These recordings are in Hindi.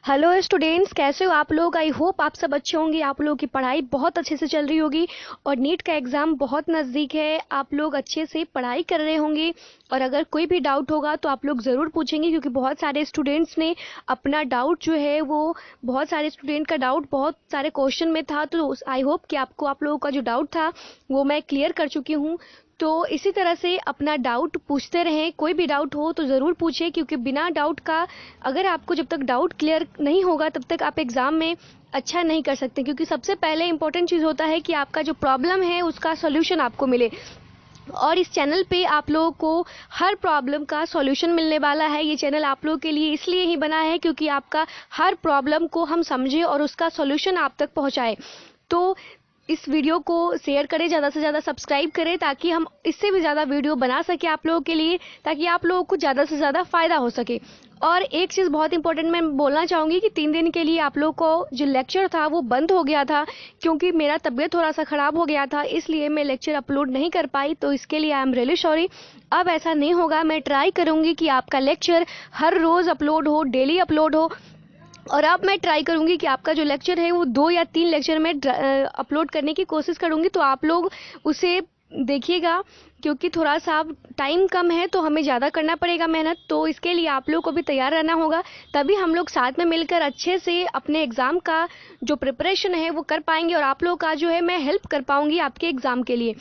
हेलो स्टूडेंट्स, कैसे हो आप लोग। आई होप आप सब अच्छे होंगे। आप लोगों की पढ़ाई बहुत अच्छे से चल रही होगी और नीट का एग्ज़ाम बहुत नज़दीक है। आप लोग अच्छे से पढ़ाई कर रहे होंगे और अगर कोई भी डाउट होगा तो आप लोग ज़रूर पूछेंगे, क्योंकि बहुत सारे स्टूडेंट्स ने अपना डाउट जो है वो बहुत सारे स्टूडेंट का डाउट बहुत सारे क्वेश्चन में था। तो आई होप कि आप लोगों का जो डाउट था वो मैं क्लियर कर चुकी हूँ। तो इसी तरह से अपना डाउट पूछते रहें। कोई भी डाउट हो तो ज़रूर पूछें, क्योंकि बिना डाउट का अगर आपको जब तक डाउट क्लियर नहीं होगा तब तक आप एग्ज़ाम में अच्छा नहीं कर सकते। क्योंकि सबसे पहले इंपॉर्टेंट चीज़ होता है कि आपका जो प्रॉब्लम है उसका सॉल्यूशन आपको मिले, और इस चैनल पे आप लोगों को हर प्रॉब्लम का सॉल्यूशन मिलने वाला है। ये चैनल आप लोगों के लिए इसलिए ही बना है क्योंकि आपका हर प्रॉब्लम को हम समझें और उसका सॉल्यूशन आप तक पहुंचाएं। तो इस वीडियो को शेयर करें, ज़्यादा से ज़्यादा सब्सक्राइब करें, ताकि हम इससे भी ज़्यादा वीडियो बना सकें आप लोगों के लिए, ताकि आप लोगों को ज़्यादा से ज़्यादा फ़ायदा हो सके। और एक चीज़ बहुत इंपॉर्टेंट मैं बोलना चाहूँगी कि 3 दिन के लिए आप लोगों को जो लेक्चर था वो बंद हो गया था, क्योंकि मेरा तबीयत थोड़ा सा ख़राब हो गया था, इसलिए मैं लेक्चर अपलोड नहीं कर पाई। तो इसके लिए आई एम रियली सॉरी। अब ऐसा नहीं होगा। मैं ट्राई करूँगी कि आपका लेक्चर हर रोज़ अपलोड हो, डेली अपलोड हो। और अब मैं ट्राई करूँगी कि आपका जो लेक्चर है वो 2 या 3 लेक्चर में अपलोड करने की कोशिश करूँगी। तो आप लोग उसे देखिएगा, क्योंकि थोड़ा सा टाइम कम है तो हमें ज़्यादा करना पड़ेगा मेहनत। तो इसके लिए आप लोग को भी तैयार रहना होगा, तभी हम लोग साथ में मिलकर अच्छे से अपने एग्ज़ाम का जो प्रिपरेशन है वो कर पाएंगे, और आप लोग का जो है मैं हेल्प कर पाऊँगी आपके एग्ज़ाम के लिए।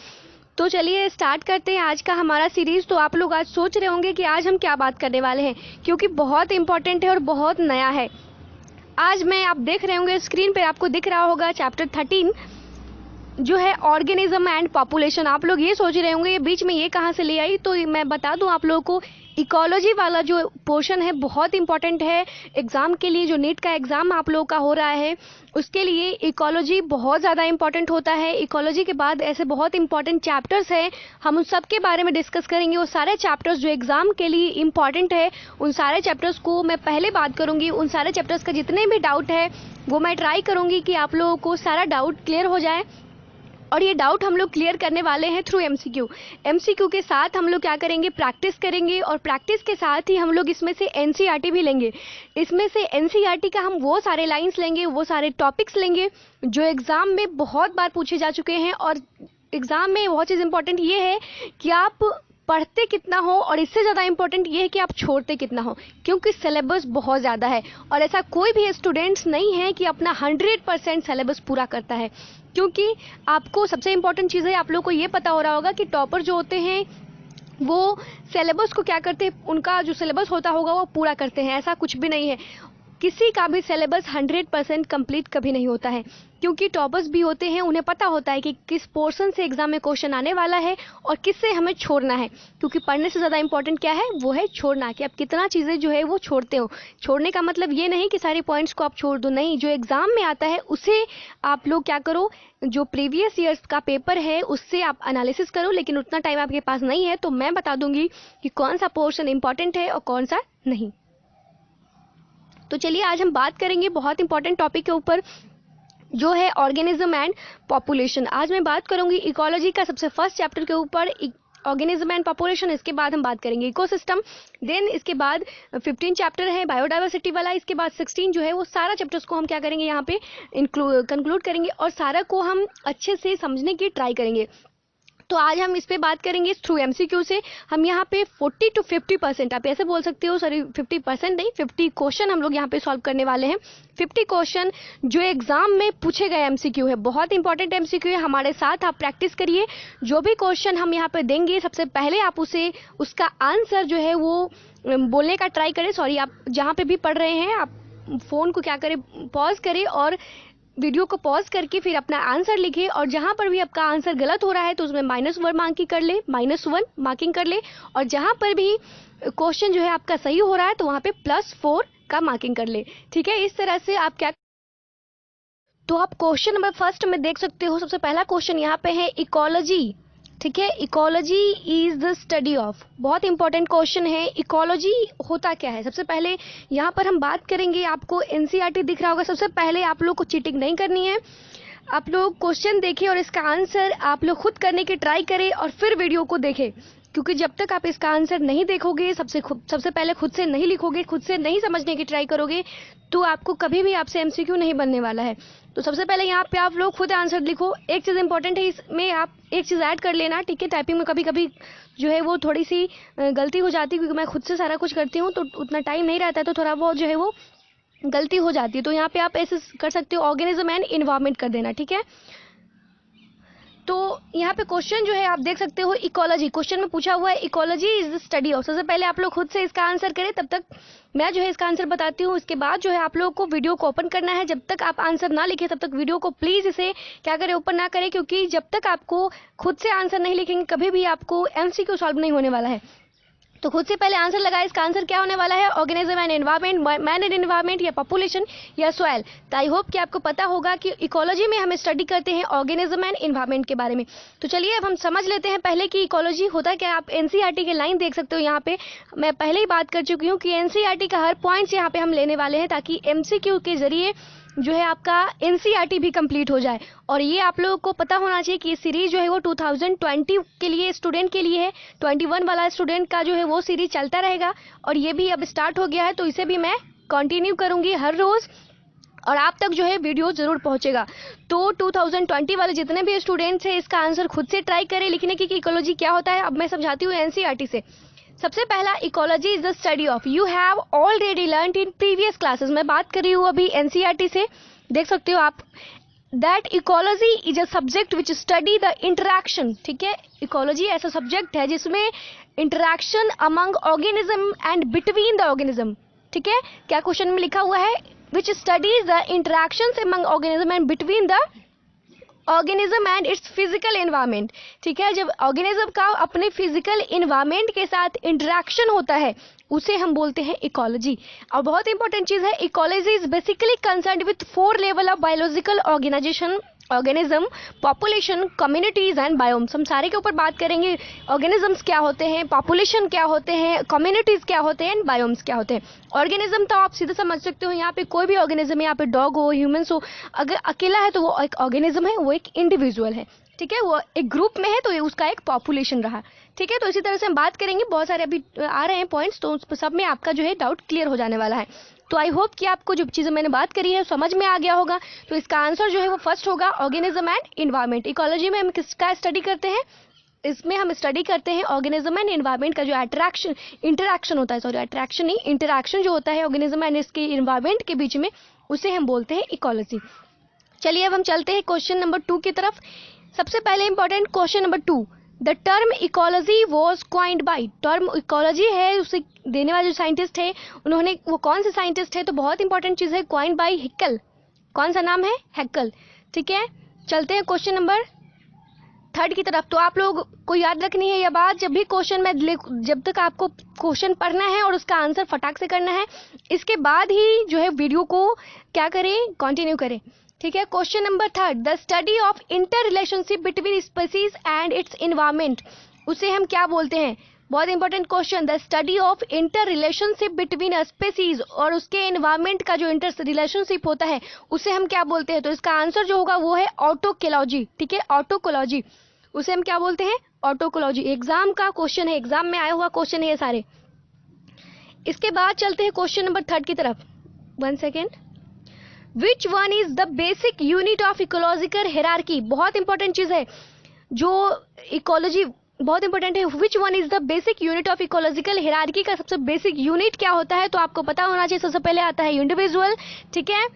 तो चलिए स्टार्ट करते हैं आज का हमारा सीरीज़। तो आप लोग आज सोच रहे होंगे कि आज हम क्या बात करने वाले हैं, क्योंकि बहुत इंपॉर्टेंट है और बहुत नया है। आज मैं आप देख रहे होंगे स्क्रीन पे, आपको दिख रहा होगा चैप्टर 13 जो है ऑर्गेनिज्म एंड पॉपुलेशन। आप लोग ये सोच रहे होंगे ये बीच में ये कहाँ से ले आई। तो मैं बता दूं आप लोगों को, इकोलॉजी वाला जो पोर्शन है बहुत इंपॉर्टेंट है एग्ज़ाम के लिए। जो नीट का एग्ज़ाम आप लोगों का हो रहा है उसके लिए इकोलॉजी बहुत ज़्यादा इंपॉर्टेंट होता है। इकोलॉजी के बाद ऐसे बहुत इंपॉर्टेंट चैप्टर्स हैं, हम उन सब के बारे में डिस्कस करेंगे। वो सारे चैप्टर्स जो एग्ज़ाम के लिए इंपॉर्टेंट है उन सारे चैप्टर्स को मैं पहले बात करूँगी। उन सारे चैप्टर्स का जितने भी डाउट है वो मैं ट्राई करूँगी कि आप लोगों को सारा डाउट क्लियर हो जाए। और ये डाउट हम लोग क्लियर करने वाले हैं थ्रू एमसीक्यू। एमसीक्यू के साथ हम लोग क्या करेंगे, प्रैक्टिस करेंगे, और प्रैक्टिस के साथ ही हम लोग इसमें से एनसीईआरटी भी लेंगे। इसमें से एनसीईआरटी का हम वो सारे लाइंस लेंगे, वो सारे टॉपिक्स लेंगे जो एग्ज़ाम में बहुत बार पूछे जा चुके हैं। और एग्ज़ाम में बहुत चीज़ इंपॉर्टेंट ये है कि आप पढ़ते कितना हो, और इससे ज़्यादा इंपॉर्टेंट ये है कि आप छोड़ते कितना हो, क्योंकि सिलेबस बहुत ज़्यादा है और ऐसा कोई भी स्टूडेंट्स नहीं है कि अपना 100% सिलेबस पूरा करता है। क्योंकि आपको सबसे इंपॉर्टेंट चीज़ है, आप लोग को ये पता हो रहा होगा कि टॉपर जो होते हैं वो सिलेबस को क्या करते हैं, उनका जो सिलेबस होता होगा वो पूरा करते हैं। ऐसा कुछ भी नहीं है, किसी का भी सिलेबस 100% कंप्लीट कभी नहीं होता है। क्योंकि टॉपर्स भी होते हैं, उन्हें पता होता है कि किस पोर्शन से एग्जाम में क्वेश्चन आने वाला है और किससे हमें छोड़ना है। क्योंकि पढ़ने से ज़्यादा इंपॉर्टेंट क्या है, वो है छोड़ना, कि आप कितना चीज़ें जो है वो छोड़ते हो। छोड़ने का मतलब ये नहीं कि सारे पॉइंट्स को आप छोड़ दो, नहीं, जो एग्ज़ाम में आता है उसे आप लोग क्या करो, जो प्रीवियस ईयर्स का पेपर है उससे आप एनालिसिस करो। लेकिन उतना टाइम आपके पास नहीं है, तो मैं बता दूंगी कि कौन सा पोर्शन इंपॉर्टेंट है और कौन सा नहीं। तो चलिए आज हम बात करेंगे बहुत इंपॉर्टेंट टॉपिक के ऊपर, जो है ऑर्गेनिज्म एंड पॉपुलेशन। आज मैं बात करूंगी इकोलॉजी का सबसे फर्स्ट चैप्टर के ऊपर, ऑर्गेनिज्म एंड पॉपुलेशन। इसके बाद हम बात करेंगे इकोसिस्टम। देन इसके बाद 15 चैप्टर है बायोडाइवर्सिटी वाला। इसके बाद 16 जो है वो सारा चैप्टर्स को हम क्या करेंगे, यहाँ पे कंक्लूड करेंगे और सारा को हम अच्छे से समझने की ट्राई करेंगे। तो आज हम इस पे बात करेंगे थ्रू एमसीक्यू से। हम यहाँ पे 40 to 50%, आप ऐसे बोल सकते हो, सॉरी 50% नहीं, 50 क्वेश्चन हम लोग यहाँ पे सॉल्व करने वाले हैं। 50 क्वेश्चन जो एग्जाम में पूछे गए एमसीक्यू है, बहुत इंपॉर्टेंट एमसीक्यू है। हमारे साथ आप प्रैक्टिस करिए। जो भी क्वेश्चन हम यहाँ पे देंगे सबसे पहले आप उसे उसका आंसर जो है वो बोलने का ट्राई करें। सॉरी, आप जहाँ पे भी पढ़ रहे हैं आप फ़ोन को क्या करें, पॉज करें और वीडियो को पॉज करके फिर अपना आंसर लिखे। और जहां पर भी आपका आंसर गलत हो रहा है तो उसमें -1 मार्किंग कर ले, -1 मार्किंग कर ले। और जहां पर भी क्वेश्चन जो है आपका सही हो रहा है तो वहां पे +4 का मार्किंग कर ले। ठीक है, इस तरह से आप क्या, तो आप क्वेश्चन नंबर फर्स्ट में देख सकते हो। सबसे पहला क्वेश्चन यहाँ पे है इकोलॉजी। ठीक है, ecology is the study of, बहुत इंपॉर्टेंट क्वेश्चन है। इकोलॉजी होता क्या है, सबसे पहले यहाँ पर हम बात करेंगे। आपको एनसीईआरटी दिख रहा होगा। सबसे पहले आप लोग को चीटिंग नहीं करनी है, आप लोग क्वेश्चन देखें और इसका आंसर आप लोग खुद करने की ट्राई करें और फिर वीडियो को देखें। क्योंकि जब तक आप इसका आंसर नहीं देखोगे, सबसे पहले खुद से नहीं लिखोगे, खुद से नहीं समझने की ट्राई करोगे, तो आपको कभी भी आपसे एमसीक्यू नहीं बनने वाला है। तो सबसे पहले यहाँ पे आप लोग खुद आंसर लिखो। एक चीज़ इंपॉर्टेंट है, इसमें आप एक चीज़ ऐड कर लेना, ठीक है। टाइपिंग में कभी कभी जो है वो थोड़ी सी गलती हो जाती है, क्योंकि मैं खुद से सारा कुछ करती हूँ तो उतना टाइम नहीं रहता है, तो थोड़ा बहुत जो है वो गलती हो जाती है। तो यहाँ पे आप ऐसे कर सकते हो, ऑर्गेनिज्म एंड इन्वायरमेंट कर देना, ठीक है। तो यहाँ पे क्वेश्चन जो है आप देख सकते हो, इकोलॉजी क्वेश्चन में पूछा हुआ है, ecology is the study of. सबसे पहले आप लोग खुद से इसका आंसर करें, तब तक मैं जो है इसका आंसर बताती हूँ। इसके बाद जो है आप लोगों को वीडियो को ओपन करना है। जब तक आप आंसर ना लिखें तब तक वीडियो को प्लीज़ इसे क्या करें, ओपन ना करें, क्योंकि जब तक आपको खुद से आंसर नहीं लिखेंगे कभी भी आपको एमसीक्यू सॉल्व नहीं होने वाला है। तो खुद से पहले आंसर लगाए। इसका आंसर क्या होने वाला है, organism and environment, man and environment, या पॉपुलेशन, या सॉइल। तो आई होप कि आपको पता होगा कि इकोलॉजी में हम स्टडी करते हैं ऑर्गेनिज्म एंड एनवायरमेंट के बारे में। तो चलिए अब हम समझ लेते हैं पहले कि इकोलॉजी होता क्या। आप एनसीईआरटी के लाइन देख सकते हो, यहाँ पे मैं पहले ही बात कर चुकी हूँ कि एनसीईआरटी का हर पॉइंट्स यहाँ पे हम लेने वाले हैं, ताकि एमसीक्यू के जरिए जो है आपका एनसीईआरटी भी कंप्लीट हो जाए। और ये आप लोगों को पता होना चाहिए कि सीरीज जो है वो 2020 के लिए स्टूडेंट के लिए है। 21 वाला स्टूडेंट का जो है वो सीरीज चलता रहेगा, और ये भी अब स्टार्ट हो गया है, तो इसे भी मैं कंटिन्यू करूंगी हर रोज़, और आप तक जो है वीडियो जरूर पहुंचेगा। तो 2020 वाले जितने भी स्टूडेंट्स हैं, इसका आंसर खुद से ट्राई करें लिखने की कि इकोलॉजी क्या होता है। अब मैं समझाती हूँ एनसीईआरटी से। सबसे पहला, ecology is the study of, you have already learned in previous classes. मैं बात कर रही हूँ अभी एनसीईआरटी से, देख सकते हो आप, that ecology is a subject which study the interaction, ठीक है। इकोलॉजी ऐसा सब्जेक्ट है जिसमें interaction among organism and between the organism, ठीक है। क्या क्वेश्चन में लिखा हुआ है, which studies the interactions among organism and between the organism and its physical environment, ठीक है। जब ऑर्गेनिज्म का अपने फिजिकल एनवायरमेंट के साथ इंटरेक्शन होता है, उसे हम बोलते हैं इकोलॉजी। और बहुत इंपॉर्टेंट चीज है, ecology is basically concerned with 4 level of biological organisation, organism, population, communities and biomes. हम सारे के ऊपर बात करेंगे, ऑर्गेनिजम्स क्या होते हैं, पॉपुलेशन क्या होते हैं, कम्युनिटीज क्या होते हैं, बायोम्स क्या होते हैं। ऑर्गेनिज्म तो आप सीधे समझ सकते हो, यहाँ पे कोई भी ऑर्गेनिज्म है, यहाँ पे डॉग हो, ह्यूमंस हो, अगर अकेला है तो वो एक ऑर्गेनिज्म है, वो एक इंडिविजुअल है, ठीक है। वो एक ग्रुप में है तो उसका एक पॉपुलेशन रहा, ठीक है। तो इसी तरह से हम बात करेंगे, बहुत सारे अभी आ रहे हैं पॉइंट्स, तो उस सब में आपका जो है डाउट क्लियर हो जाने वाला है। तो आई होप कि आपको जो चीज़ें मैंने बात करी है समझ में आ गया होगा। तो इसका आंसर जो है वो फर्स्ट होगा, ऑर्गेनिज्म एंड एनवायरमेंट। इकोलॉजी में हम किसका स्टडी करते हैं, इसमें हम स्टडी करते हैं ऑर्गेनिज्म एंड एनवायरमेंट का जो इंटरैक्शन होता है, सॉरी अट्रैक्शन नहीं, इंटरैक्शन जो होता है ऑर्गेनिज्म एंड इसके एनवायरमेंट के बीच में, उसे हम बोलते हैं इकोलॉजी। चलिए अब हम चलते हैं क्वेश्चन नंबर 2 की तरफ। सबसे पहले important question number 2, the term ecology was coined by, term ecology है उसे देने वाले जो साइंटिस्ट है, उन्होंने, वो कौन से साइंटिस्ट है, तो बहुत इंपॉर्टेंट चीज है, क्वाइंड बाई हैक्ल। कौन सा नाम है, हैक्ल, ठीक है। चलते हैं क्वेश्चन नंबर 3 की तरफ। तो आप लोग को याद रखनी है यह बात, जब भी क्वेश्चन में, जब तक आपको क्वेश्चन पढ़ना है और उसका आंसर फटाक से करना है, इसके बाद ही जो है वीडियो को क्या करें, कंटिन्यू करें, ठीक है। Question number 3, the study of inter relationship between species and its environment, उसे हम क्या बोलते हैं, बहुत important question, the study of inter relationship between a species और उसके एनवायरमेंट का जो इंटर रिलेशनशिप होता है, उसे हम क्या बोलते हैं। तो इसका आंसर जो होगा वो है ऑटोकोलॉजी, ठीक है, ऑटोकोलॉजी, उसे हम क्या बोलते हैं, ऑटोकोलॉजी। एग्जाम का क्वेश्चन है, एग्जाम में आया हुआ क्वेश्चन है ये सारे। इसके बाद चलते हैं क्वेश्चन नंबर 3 की तरफ। 1 second, which one is the basic unit of ecological hierarchy, बहुत इंपॉर्टेंट चीज है, जो इकोलॉजी बहुत इंपॉर्टेंट है। Which one is the basic unit of ecological hierarchy का सबसे बेसिक यूनिट क्या होता है, तो आपको पता होना चाहिए। सबसे पहले आता है इंडिविजुअल, ठीक है।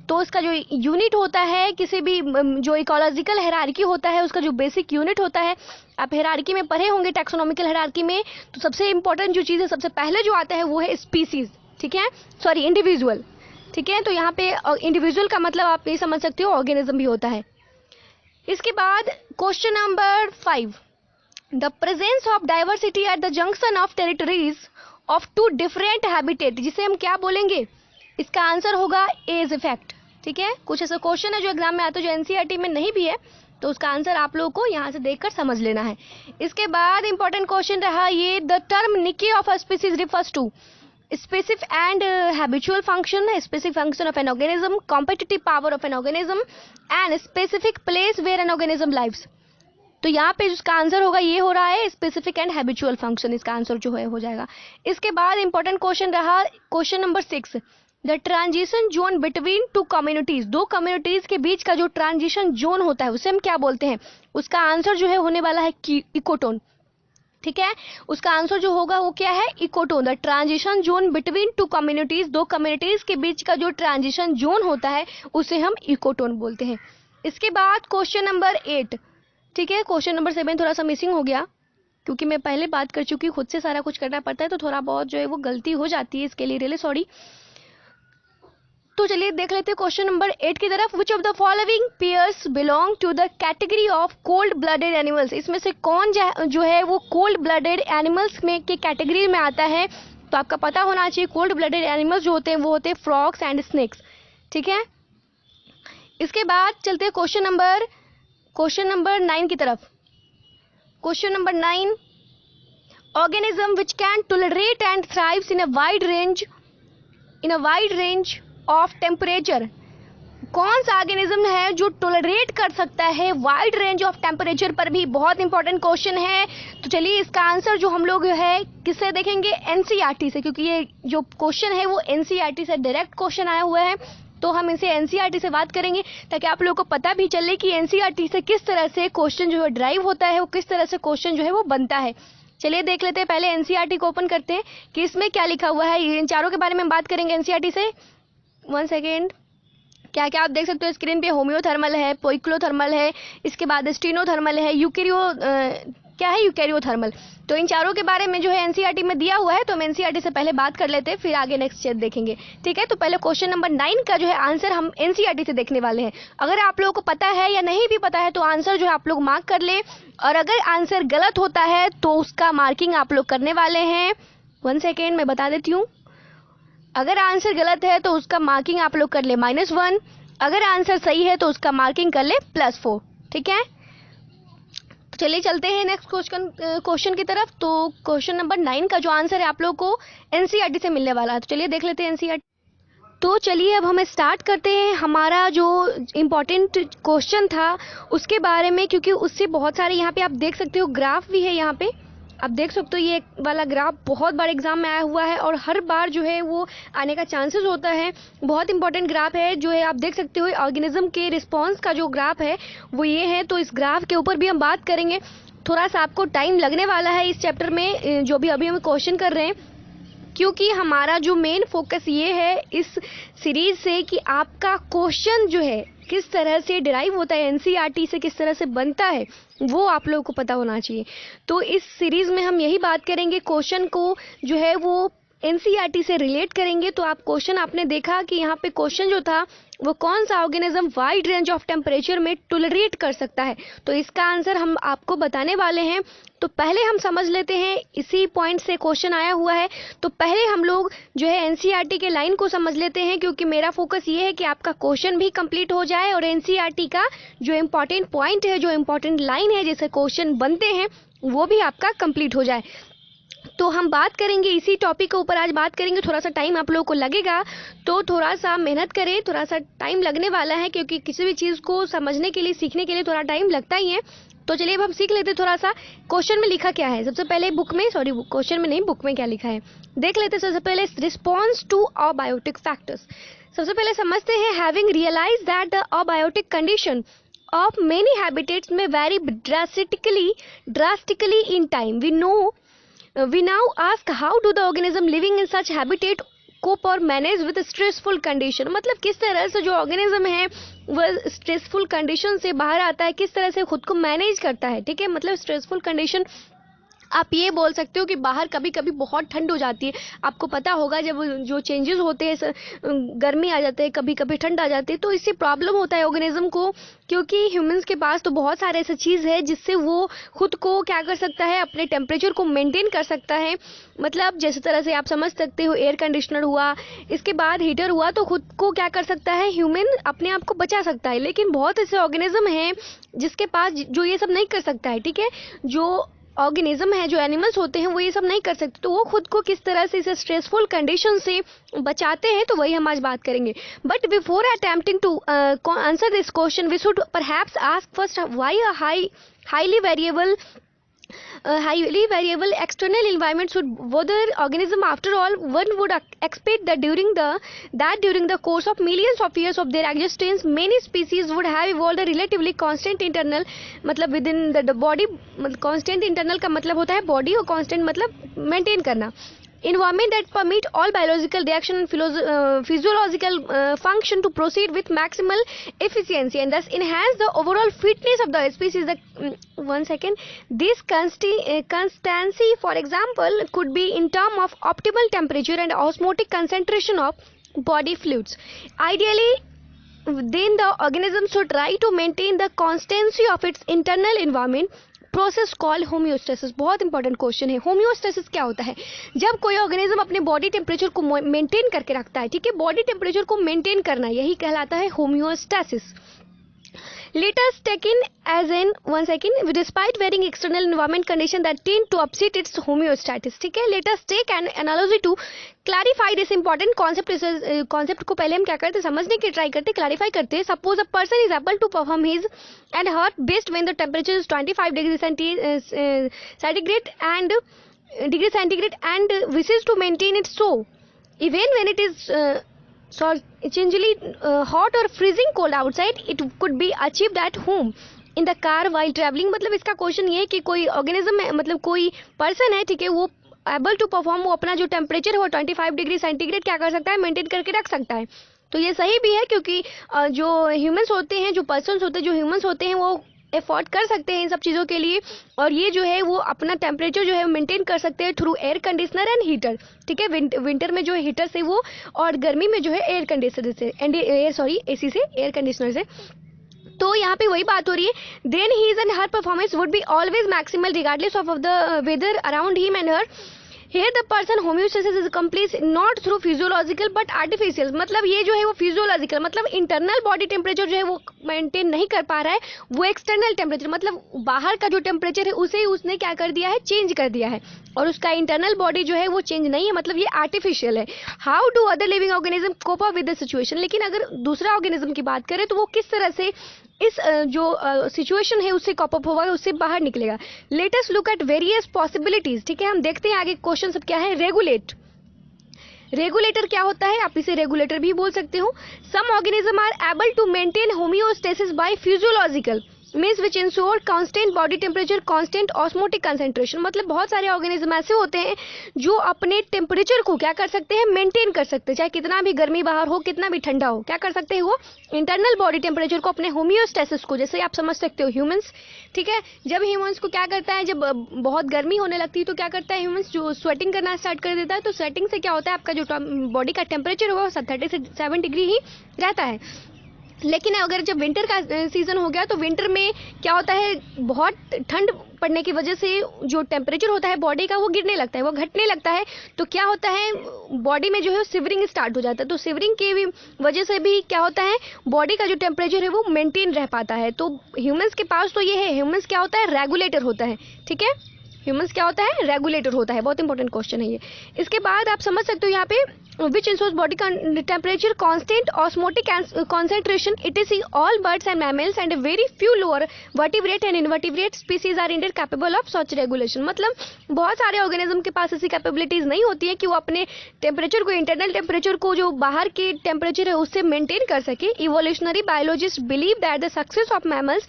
तो इसका जो यूनिट होता है, किसी भी जो इकोलॉजिकल हायरार्की होता है उसका जो बेसिक यूनिट होता है, आप हायरार्की में पढ़े होंगे, टैक्सोनॉमिकल हायरार्की में, तो सबसे इंपॉर्टेंट जो चीज़ है, सबसे पहले जो आता है वो है स्पीसीज, ठीक है, सॉरी इंडिविजुअल, ठीक है। तो यहाँ पे इंडिविजुअल का मतलब आप ये समझ सकते हो ऑर्गेनिज्म भी होता है। इसके बाद question number 5, the presence of diversity at the junction of territories of 2 different habitat, जिसे हम क्या बोलेंगे, इसका आंसर होगा एज इफेक्ट, ठीक है। कुछ ऐसा क्वेश्चन है जो एग्जाम में आता है, जो एनसीईआरटी में नहीं भी है, तो उसका आंसर आप लोगों को यहाँ से देखकर समझ लेना है। इसके बाद इंपॉर्टेंट क्वेश्चन रहा ये, the term niche of a species refers to specific and habitual function, specific function of an organism, competitive power of an organism and specific place where an organism lives। तो यहाँ पे इसका आंसर होगा, ये हो रहा है स्पेसिफिक एंड हैबिचुअल फंक्शन, इसका आंसर जो है हो जाएगा। इसके बाद इंपॉर्टेंट क्वेश्चन रहा question number 6, the transition zone between two communities, दो कम्युनिटीज के बीच का जो ट्रांजिशन जोन होता है उसे हम क्या बोलते हैं? उसका आंसर जो है होने वाला है इकोटोन। ठीक है, उसका आंसर जो होगा वो क्या है? Ecotone. The transition zone between two communities, दो कम्युनिटीज के बीच का जो ट्रांजिशन जोन होता है उसे हम इकोटोन बोलते हैं। इसके बाद क्वेश्चन नंबर 8, ठीक है, क्वेश्चन नंबर 7 थोड़ा सा मिसिंग हो गया क्योंकि मैं पहले बात कर चुकी, खुद से सारा कुछ करना पड़ता है तो थोड़ा बहुत जो है वो गलती हो जाती है, इसके लिए रियली सॉरी। तो चलिए देख लेते हैं क्वेश्चन नंबर 8 की तरफ। Which of the following pairs belong to the category of cold blooded animals, इसमें से कौन जो है वो कोल्ड ब्लडेड एनिमल्स में के कैटेगरी में आता है? तो आपका पता होना चाहिए कोल्ड ब्लडेड एनिमल्स जो होते हैं वो होते हैं फ्रॉग्स एंड स्नेक्स। ठीक है, इसके बाद चलते हैं क्वेश्चन नंबर 9 की तरफ। Question number 9, organism which can tolerate and thrives in a wide range of temperature, कौन सा ऑर्गेनिज्म है जो टॉलरेट कर सकता है वाइड रेंज ऑफ टेम्परेचर पर भी? बहुत इंपॉर्टेंट क्वेश्चन है। तो चलिए इसका आंसर जो हम लोग है किससे देखेंगे? एनसीईआरटी से, क्योंकि ये जो क्वेश्चन है वो एनसीईआरटी से डायरेक्ट क्वेश्चन आया हुआ है, तो हम इसे एनसीईआरटी से बात करेंगे ताकि आप लोगों को पता भी चले कि एनसीईआरटी से किस तरह से क्वेश्चन जो है ड्राइव होता है, वो किस तरह से क्वेश्चन जो है वो बनता है। चलिए देख लेते हैं, पहले एनसीईआरटी को ओपन करते हैं कि इसमें क्या लिखा हुआ है। इन चारों के बारे में बात करेंगे एनसीईआरटी से। 1 सेकेंड, क्या क्या आप देख सकते हो स्क्रीन पे? होम्योथर्मल है, पोइक्लोथर्मल है, इसके बाद स्टीनोथर्मल है, यूकेरियोथर्मल। तो इन चारों के बारे में जो है एनसीईआरटी में दिया हुआ है, तो हम एनसीईआरटी से पहले बात कर लेते हैं, फिर आगे नेक्स्ट चीज देखेंगे। ठीक है, तो पहले क्वेश्चन नंबर 9 का जो है आंसर हम एनसीईआरटी से देखने वाले हैं। अगर आप लोगों को पता है या नहीं भी पता है तो आंसर जो है आप लोग मार्क कर ले, और अगर आंसर गलत होता है तो उसका मार्किंग आप लोग करने वाले हैं। 1 सेकेंड, मैं बता देती हूँ। अगर आंसर गलत है तो उसका मार्किंग आप लोग कर ले -1, अगर आंसर सही है तो उसका मार्किंग कर ले +4। ठीक है, तो चलिए चलते हैं नेक्स्ट क्वेश्चन की तरफ। तो क्वेश्चन नंबर 9 का जो आंसर है आप लोग को एनसीईआरटी से मिलने वाला है। तो चलिए देख लेते हैं एनसीईआरटी। तो चलिए अब हम स्टार्ट करते हैं हमारा जो इम्पोर्टेंट क्वेश्चन था उसके बारे में, क्योंकि उससे बहुत सारे यहाँ पे आप देख सकते हो ग्राफ भी है। यहाँ पे आप देख सकते हो ये वाला ग्राफ बहुत बार एग्जाम में आया हुआ है और हर बार जो है वो आने का चांसेस होता है। बहुत इंपॉर्टेंट ग्राफ है जो है, आप देख सकते हो ऑर्गेनिज्म के रिस्पॉन्स का जो ग्राफ है वो ये है। तो इस ग्राफ के ऊपर भी हम बात करेंगे। थोड़ा सा आपको टाइम लगने वाला है इस चैप्टर में जो भी अभी हम क्वेश्चन कर रहे हैं, क्योंकि हमारा जो मेन फोकस ये है इस सीरीज से कि आपका क्वेश्चन जो है किस तरह से डिराइव होता है, एनसीईआरटी से किस तरह से बनता है, वो आप लोगों को पता होना चाहिए। तो इस सीरीज में हम यही बात करेंगे, क्वेश्चन को जो है वो एनसीईआरटी से रिलेट करेंगे। तो आप क्वेश्चन आपने देखा कि यहाँ पे क्वेश्चन जो था वो कौन सा organism wide range of temperature में टॉलरेट कर सकता है, तो इसका आंसर हम आपको बताने वाले हैं। तो पहले हम समझ लेते हैं, इसी पॉइंट से क्वेश्चन आया हुआ है, तो पहले हम लोग जो है एनसीईआरटी के लाइन को समझ लेते हैं, क्योंकि मेरा फोकस ये है कि आपका क्वेश्चन भी कंप्लीट हो जाए और एनसीईआरटी का जो इम्पोर्टेंट पॉइंट है, जो इम्पोर्टेंट लाइन है जिससे क्वेश्चन बनते हैं, वो भी आपका कंप्लीट हो जाए। तो हम बात करेंगे इसी टॉपिक के ऊपर, आज बात करेंगे। थोड़ा सा टाइम आप लोगों को लगेगा, तो थोड़ा सा मेहनत करें, थोड़ा सा टाइम लगने वाला है, क्योंकि किसी भी चीज़ को समझने के लिए, सीखने के लिए थोड़ा टाइम लगता ही है। तो चलिए अब हम सीख लेते हैं थोड़ा सा क्वेश्चन में लिखा क्या है। सबसे पहले क्वेश्चन में नहीं, बुक में क्या लिखा है देख लेते हैं। सबसे पहले रिस्पॉन्स टू अबायोटिक फैक्टर्स। सबसे पहले समझते हैं, having realise that the abiotic condition of many habitats may vary drastically in time. We now ask how do the organism living in such habitat cope or manage with stressful condition। मतलब किस तरह से जो ऑर्गेनिज्म है वह स्ट्रेसफुल कंडीशन से बाहर आता है, किस तरह से खुद को मैनेज करता है। ठीक है, मतलब स्ट्रेसफुल कंडीशन आप ये बोल सकते हो कि बाहर कभी कभी बहुत ठंड हो जाती है। आपको पता होगा जब जो चेंजेस होते हैं, गर्मी आ जाते हैं, कभी कभी ठंड आ जाती है, तो इससे प्रॉब्लम होता है ऑर्गेनिज्म को, क्योंकि ह्यूमंस के पास तो बहुत सारे ऐसे चीज़ है जिससे वो खुद को क्या कर सकता है, अपने टेम्परेचर को मेंटेन कर सकता है। मतलब जैसे तरह से आप समझ सकते हो, एयर कंडीशनर हुआ, इसके बाद हीटर हुआ, तो खुद को क्या कर सकता है, ह्यूमन अपने आप को बचा सकता है। लेकिन बहुत ऐसे ऑर्गेनिज्म हैं जिसके पास जो ये सब नहीं कर सकता है। ठीक है, जो ऑर्गेनिज्म है, जो एनिमल्स होते हैं, वो ये सब नहीं कर सकते, तो वो खुद को किस तरह से इस स्ट्रेसफुल कंडीशन से बचाते हैं, तो वही हम आज बात करेंगे। But before attempting to answer this question we should perhaps ask first why a high highly variable highly variable external environment should bother organism. After all, one would expect that during the course of millions of years of their existence, many species would have evolved a relatively constant internal, मतलब within the body, constant internal का मतलब होता है body और constant मतलब maintain करना, environment that permit all biological reaction and physiological function to proceed with maximal efficiency and thus enhance the overall fitness of the species. This constancy, for example, could be in terms of optimal temperature and osmotic concentration of body fluids. Ideally, then the organism should try to maintain the constancy of its internal environment, process called homeostasis. बहुत इंपॉर्टेंट क्वेश्चन है. होम्योस्टेसिस क्या होता है? जब कोई ऑर्गेनिज्म अपने बॉडी टेम्परेचर को मेंटेन करके रखता है, ठीक है, बॉडी टेम्परेचर को मेंटेन करना यही कहलाता है homeostasis. Let us take in as in despite varying external environment condition that tend to upset its homeostasis. ठीक है, let us take an analogy to clarify this important concept. इस concept को पहले हम क्या करते, समझने की ट्राई करते, क्लैरिफाई करते. Suppose a person is able to perform his and her best when the temperature is 25 degrees centigrade and wishes to maintain it so. Even when it is essentially hot or freezing cold outside, it could be achieved at home in the car while traveling. मतलब इसका क्वेश्चन ये है कि कोई ऑर्गेनिज्म है, मतलब कोई पर्सन है, ठीक है, वो एबल टू परफॉर्म, वो अपना जो टेम्परेचर है वो 25 डिग्री सेंटीग्रेड क्या कर सकता है, मेंटेन करके रख सकता है. तो ये सही भी है क्योंकि जो ह्यूमंस होते हैं, जो पर्सन्स होते हैं, जो ह्यूमंस होते हैं, वो एफोर्ड कर सकते हैं इन सब चीज़ों के लिए, और ये जो है वो अपना टेम्परेचर जो है मेंटेन कर सकते हैं through air conditioner and heater. ठीक है, विंटर में जो है हीटर से वो, और गर्मी में जो है एयर कंडीशनर से एसी से, एयर कंडीशनर से. तो यहाँ पे वही बात हो रही है. Then his and her performance would be always maximal regardless of the weather around him and her. Here the person homeostasis is complete not through physiological but artificial. मतलब ये जो है वो physiological, मतलब इंटरनल बॉडी टेम्परेचर जो है वो मेंटेन नहीं कर पा रहा है, वो एक्सटर्नल टेम्परेचर, मतलब बाहर का जो टेम्परेचर है उसे उसने क्या कर दिया है, चेंज कर दिया है, और उसका इंटरनल बॉडी जो है वो चेंज नहीं है, मतलब ये आर्टिफिशियल है. How do other living organism cope up with the situation. लेकिन अगर दूसरा ऑर्गेनिज्म की बात करें तो वो किस तरह से इस जो सिचुएशन है उससे कॉप अप होगा, उससे बाहर निकलेगा. Let us look at various possibilities. ठीक है, हम देखते हैं आगे क्वेश्चन सब क्या है. रेगुलेट. रेगुलेटर क्या होता है? आप इसे रेगुलेटर भी बोल सकते हो. Some organism are able to maintain homeostasis by physiological means which ensure constant body temperature, constant osmotic concentration. मतलब बहुत सारे ऑर्गेनिज्म ऐसे होते हैं जो अपने टेम्परेचर को क्या कर सकते हैं, मेंटेन कर सकते हैं, चाहे कितना भी गर्मी बाहर हो, कितना भी ठंडा हो, क्या कर सकते हैं वो इंटरनल बॉडी टेम्परेचर को, अपने होमियोस्टेसिस को. जैसे आप समझ सकते हो ह्यूमंस, ठीक है, जब ह्यूमंस को क्या करता है, जब बहुत गर्मी होने लगती है तो क्या करता है ह्यूमंस, जो स्वेटिंग करना स्टार्ट कर देता है. तो स्वेटिंग से क्या होता है, आपका जो बॉडी का टेम्परेचर होगा 30 से 7 डिग्री ही रहता है. लेकिन अगर जब विंटर का सीजन हो गया तो विंटर में क्या होता है, बहुत ठंड पड़ने की वजह से जो टेम्परेचर होता है बॉडी का वो गिरने लगता है, वो घटने लगता है. तो क्या होता है, बॉडी में जो है सिवरिंग स्टार्ट हो जाता है. तो सिवरिंग की भी वजह से भी क्या होता है, बॉडी का जो टेम्परेचर है वो मेंटेन रह पाता है. तो ह्यूमंस के पास तो ये है, ह्यूमंस क्या होता है, रेगुलेटर होता है. ठीक है, ह्यूमंस क्या होता है, रेगुलेटर होता है. बहुत इंपॉर्टेंट क्वेश्चन है ये. इसके बाद आप समझ सकते हो यहाँ पे which ensures body temperature, constant osmotic concentration, etc. All birds and mammals and a very few lower vertebrate and invertebrate species are indeed capable of such regulation. मतलब बहुत सारे ऑर्गेनिज्म के पास ऐसी कैपेबिलिटीज नहीं होती है कि वो अपने टेम्परेचर को, इंटरनल टेम्परेचर को जो बाहर के टेम्परेचर है उससे मेंटेन कर सके. Evolutionary biologist believe that the success of mammals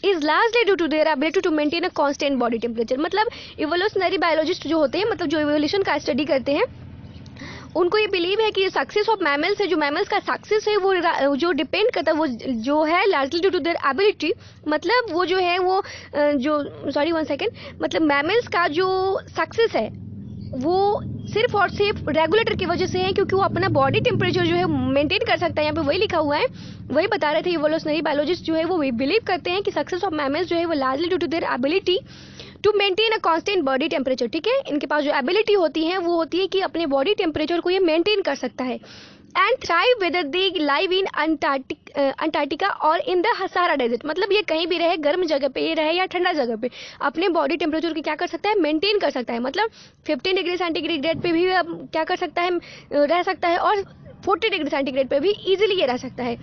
is largely due to their ability to maintain a constant body temperature. मतलब इवोल्यूशनरी बायोलॉजिस्ट जो होते हैं, मतलब जो इवोल्यूशन का स्टडी करते हैं, उनको ये बिलीव है कि सक्सेस ऑफ मैमल्स है, जो मैमल्स का सक्सेस है वो जो डिपेंड करता है, वो जो है largely due to their ability, मतलब वो जो है वो मतलब मैमल्स का जो सक्सेस है वो सिर्फ और सिर्फ रेगुलेटर की वजह से है, क्योंकि वो अपना बॉडी टेम्परेचर जो है मेंटेन कर सकता है. यहाँ पे वही लिखा हुआ है, वही बता रहे थे इवोल्यूशनरी बायोलॉजिस्ट जो है वो बिलीव करते हैं कि सक्सेस ऑफ मैमल्स जो है वो largely due to their ability to maintain a constant body temperature. ठीक है, इनके पास जो एबिलिटी होती है वो होती है कि अपने बॉडी टेम्परेचर को ये मेंटेन कर सकता है. And thrive whether they live in Antarctica और इन द सहारा डेजर्ट. मतलब ये कहीं भी रहे, गर्म जगह पे ये रहे या ठंडा जगह पे, अपने बॉडी टेम्परेचर को क्या कर सकता है, मेंटेन कर सकता है. मतलब 15 डिग्री सेंटीग्रेड पे भी क्या कर सकता है, रह सकता है, और 40 डिग्री सेंटीग्रेड पे भी इजीली ये रह सकता है.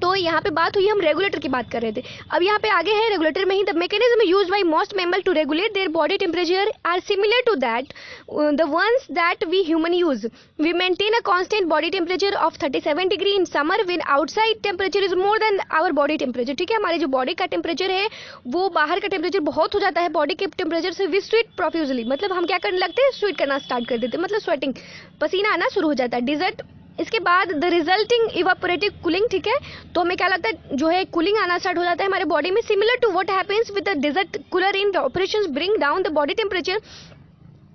तो यहाँ पे बात हुई, हम रेगुलेटर की बात कर रहे थे। अब यहाँ पे आगे है रेगुलेटर में ही, the mechanism used by most mammal to regulate their body temperature are similar to that the ones that we human use. We maintain a constant body temperature of 37 degree in summer when outside temperature is more than our body temperature. ठीक है, हमारे जो बॉडी का टेम्परेचर है वो बाहर का टेम्परेचर बहुत हो जाता है बॉडी के टेम्परेचर से। वी स्वेट प्रोफ्यूजली, मतलब हम क्या करने लगते हैं, स्वेट करना स्टार्ट कर देते हैं, मतलब स्वेटिंग, पसीना आना शुरू हो जाता है। डिजर्ट, इसके बाद द रिजल्टिंग इवापोरेटिव कूलिंग। ठीक है, तो हमें क्या लगता है, जो है कूलिंग आना स्टार्ट हो जाता है हमारे बॉडी में, similar to what happens with the desert cooler in operations bring down the body temperature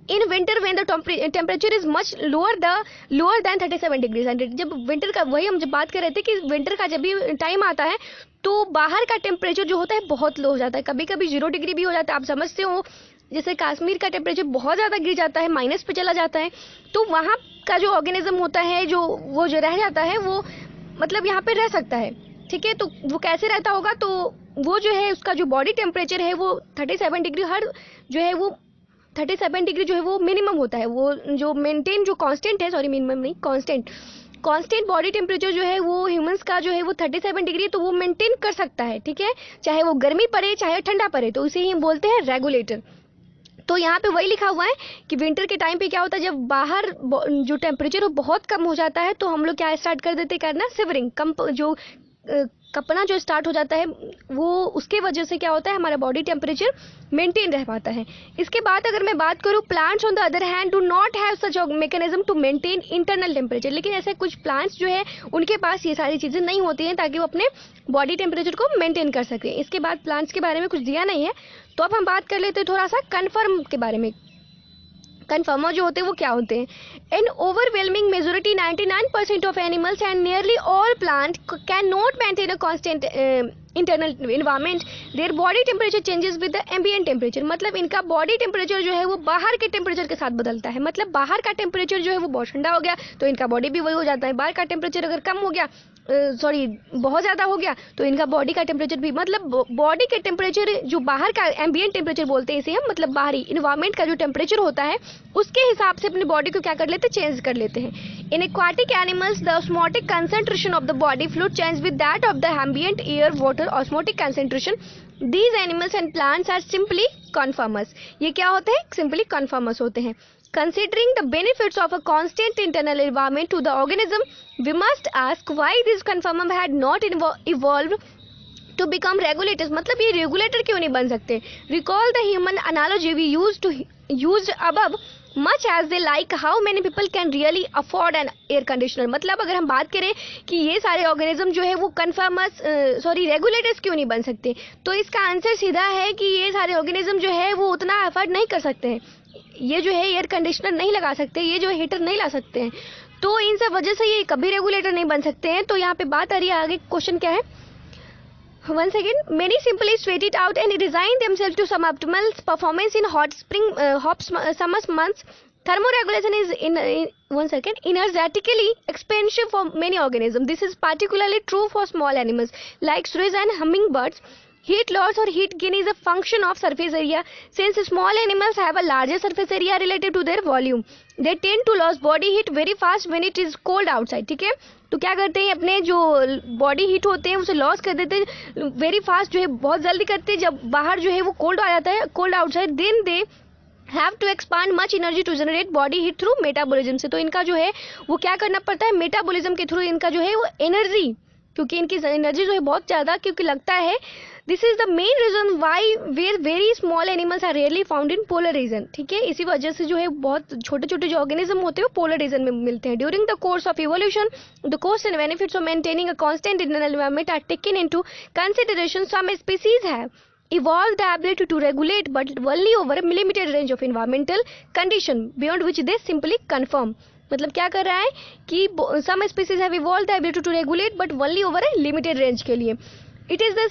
in winter when the temperature is much lower than 37 degree centigrade. जब विंटर का, वही हम जब बात कर रहे थे कि विंटर का जब भी टाइम आता है तो बाहर का टेम्परेचर जो होता है बहुत लो हो जाता है, कभी कभी 0 डिग्री भी हो जाता है। आप समझते हो, जैसे कश्मीर का टेम्परेचर बहुत ज़्यादा गिर जाता है, माइनस पे चला जाता है, तो वहाँ का जो ऑर्गेनिज्म होता है, वो जो रह जाता है, वो मतलब यहाँ पे रह सकता है। ठीक है, तो वो कैसे रहता होगा, तो वो जो है उसका जो बॉडी टेम्परेचर है वो 37 डिग्री, हर जो है वो 37 डिग्री जो है वो मिनिमम होता है। वो जो मेंटेन, जो कांस्टेंट है, सॉरी मिनिमम नहीं, कांस्टेंट बॉडी टेम्परेचर जो है वो ह्यूमंस का जो है वो 37 डिग्री, तो वो मेंटेन कर सकता है। ठीक है, चाहे वो गर्मी पड़े चाहे ठंडा पड़े, तो उसे ही बोलते हैं रेगुलेटर। तो यहाँ पे वही लिखा हुआ है कि विंटर के टाइम पे क्या होता है, जब बाहर जो टेम्परेचर वो बहुत कम हो जाता है तो हम लोग क्या स्टार्ट कर देते करना, सिवरिंग, जो कपना जो स्टार्ट हो जाता है, वो उसके वजह से क्या होता है, हमारा बॉडी टेम्परेचर मेंटेन रह पाता है। इसके बाद अगर मैं बात करूँ, plants on the other hand do not have such mechanism to maintain internal temperature. लेकिन ऐसे कुछ प्लांट्स जो है उनके पास ये सारी चीज़ें नहीं होती हैं ताकि वो अपने बॉडी टेम्परेचर को मेंटेन कर सकें। इसके बाद प्लांट्स के बारे में कुछ दिया नहीं है, तो अब हम बात कर लेते हैं थोड़ा सा कन्फर्म के बारे में। कन्फर्मर जो होते हैं वो क्या होते हैं? N overwhelming majority 99% of animals and nearly all plant can not maintain a constant internal environment, there body temperature changes with the ambient temperature. मतलब इनका बॉडी टेम्परेचर जो है वो बाहर के टेम्परेचर के साथ बदलता है। मतलब बाहर का टेम्परेचर जो है वो बहुत ठंडा हो गया तो इनका बॉडी भी वही हो जाता है, बाहर का टेम्परेचर अगर कम हो गया, बहुत ज़्यादा हो गया तो इनका बॉडी का टेम्परेचर भी, मतलब बॉडी के टेम्परेचर जो बाहर का एम्बिएंट टेम्परेचर बोलते हैं इसे हम, मतलब बाहरी इन्वायरमेंट का जो टेम्परेचर होता है उसके हिसाब से अपनी बॉडी को क्या कर लेते हैं, चेंज कर लेते हैं। In aquatic animals the osmotic concentration of the body fluid change with that of the ambient air water osmotic concentration. These animals and plants are simply conformers. ये क्या होते हैं, सिंपली कन्फर्मर्स होते हैं। Considering the benefits of a constant internal environment to the organism, we must ask why these conformers had not evolved to become regulators। मतलब ये रेगुलेटर क्यों नहीं बन सकते? Recall the human analogy we used above, much as they like how many people can really afford an air conditioner। मतलब अगर हम बात करें कि ये सारे ऑर्गेनिज्म जो है वो कन्फर्मर्स, रेगुलेटर्स क्यों नहीं बन सकते, तो इसका आंसर सीधा है कि ये सारे ऑर्गेनिज्म जो है वो उतना अफोर्ड नहीं कर सकते हैं। ये जो है एयर कंडीशनर नहीं लगा सकते, ये जो हीटर नहीं ला सकते हैं, तो इन सब वजह से ये कभी रेगुलेटर नहीं बन सकते हैं। तो यहाँ पे बात आ रही है, आगे क्वेश्चन क्या है, once again many simply sweat it out and resign themselves to some optimal performance in hot summer months। Thermoregulation is energetically expensive for many organisms। This is particularly true for small animals like shrews and hummingbirds। Heat loss or heat gain is a function of surface area। Since small animals have a larger surface area relative to their volume, they tend to lose body heat very fast when it is cold outside। ठीक है, तो क्या करते हैं, अपने जो बॉडी हीट होते हैं उसे लॉस कर देते हैं वेरी फास्ट, जो है बहुत जल्दी करते हैं जब बाहर जो है वो कोल्ड आ जाता है, cold outside, then they have to expand much energy to generate body heat through metabolism से। तो इनका जो है वो क्या करना पड़ता है, मेटाबॉलिज्म के थ्रू इनका जो है वो एनर्जी, क्योंकि इनकी एनर्जी जो है बहुत ज़्यादा क्योंकि लगता है। This is the main reason why very small animals are rarely found in polar region. ठीक है, इसी वजह से जो है बहुत छोटे छोटे जो ऑर्गेनिज्म होते हैं वो पोलर रीजन में मिलते हैं। During the course of evolution the cost and benefits of maintaining a constant internal environment are taken into consideration. Some species have evolved the ability to regulate but only over a limited range of environmental condition beyond which they simply conform। मतलब क्या कर रहा है कि some species have evolved the ability to regulate but only over a limited range के लिए। It is the